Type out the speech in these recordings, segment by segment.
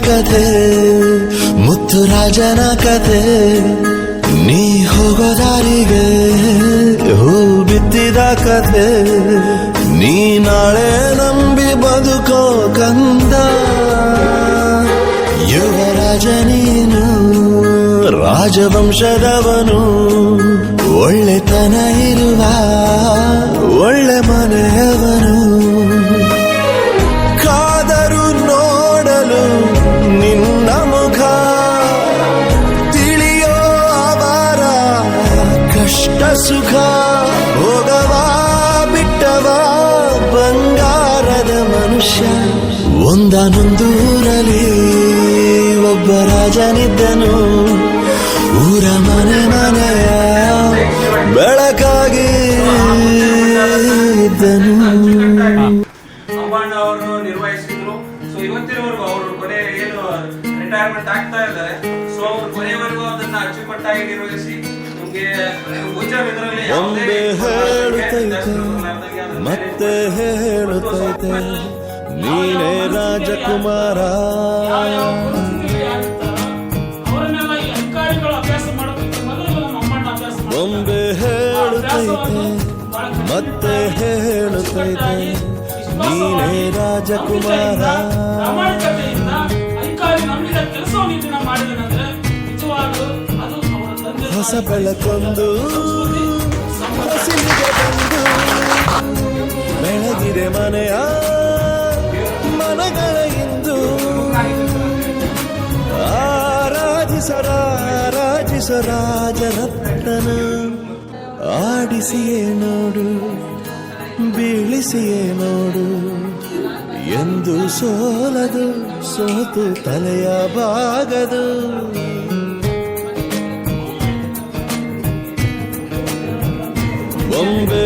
ಕಥೆ, ಮುತ್ತು ರಾಜನ ಕಥೆ. ನೀ ಹೋಗೋ ದಾರಿಗೆ ಹೂ ಬಿತ್ತಿದ ಕಥೆ. ನೀ ನಾಳೆ ನಂಬಿ ಬದುಕೋ ಕಂದ. ಯುವರಾಜ ನೀನು, ರಾಜವಂಶದವನು. ಒಳ್ಳೆತನ ಇರುವ ಒಳ್ಳೆ ಮನೆಯವನು. ಕಾದರು ನೋಡಲು ನಿನ್ನ ಮುಖ, ತಿಳಿಯೋ ಅವರ ಕಷ್ಟ ಸುಖ. ಹೋಗವಾ ಬಿಟ್ಟವಾ ಬಂಗಾರದ ಮನುಷ್ಯ. ಒಂದಾನೊಂದೂರಲ್ಲಿ ಒಬ್ಬ ರಾಜನಿದ್ದನು. ಊರ ಮನೆ ಮನೆಯ ಬೆಳಕಾಗಿ ಇದ್ದನು. ಅಂಬಣ್ಣ ಅವರು ನಿರ್ವಹಿಸಿದ್ರು. ಸೊ ಇವತ್ತಿನವರೆಗೂ ಅವರು ಕೊನೆ ಏನು ರಿಟೈರ್ಮೆಂಟ್ ಆಗ್ತಾ ಇದ್ದಾರೆ. ಸೊ ಅವರು ಕೊನೆಯವರೆಗೂ ಅದನ್ನ ಅಚ್ಚುಕಟ್ಟಾಗಿ ನಿರ್ವಹಿಸಿ ನಮಗೆ ಇದರಲ್ಲಿ ಒಂದೇ ಹೇಳುತ್ತೈತೆ ಮತ್ತೆ ಹೇಳುತ್ತೈತೆ, ನೀನೇ ರಾಜಕುಮಾರ. ಬೊಂಬೆ ಹೇಳುತ್ತೈತೆ ಮತ್ತೆ ಹೇಳುತ್ತೈತೆ, ನೀನೇ ರಾಜಕುಮಾರ. ಹೊಸ ಬೆಳಕೊಂದು ಹಸಿಲಿಗೆ ಬಂದು ಬೆಳಗಿದೆ ಮನೆಯ ಮನಗಳ ಇಂದು. ರಾಜರತ್ನ ಆಡಿಸಿಯೇ ನೋಡು, ಬೀಳಿಸಿಯೇ ನೋಡು. ಎಂದು ಸೋಲದು, ಸೋತು ತಲೆಯ ಬಾಗದು. ಬೊಂಬೆ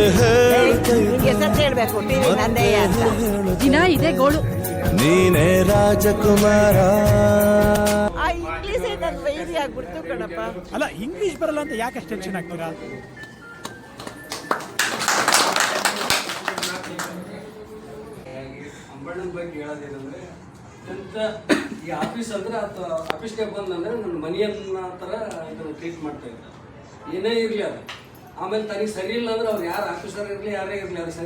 ದಿನ ಇದೆ ಗೋಳು. ನೀನೇ ರಾಜಕುಮಾರ. ಅಲ್ಲ, ಇಂಗ್ಲಿಷ್ ಬರಲ್ಲ ಅಂತ ಯಾಕೆ ಟೆನ್ಷನ್ ಆಗ್ತೀರಾ? ಅಂಬಣ್ಣನ ಬಗ್ಗೆ ಹೇಳೋದೇನಂದ್ರೆ, ಈ ಆಫೀಸ್ ಅಂದ್ರೆ ಆಫೀಸ್ಗೆ ಬಂದಂದ್ರೆ ನನ್ನ ಮನೆಯನ್ನ ಥರ ಇದನ್ನು ಟ್ರೀಟ್ ಮಾಡ್ತಾ ಇದ್ದಾರೆ. ಏನೇ ಇರಲಿ ಅದು. ಆಮೇಲೆ ತನಗೆ ಸರಿ ಇಲ್ಲ ಅಂದ್ರೆ ಅವ್ರು ಯಾರು ಆಫೀಸರ್ ಇರಲಿ ಯಾರೇ ಇರಲಿ ಅದು ಸರಿ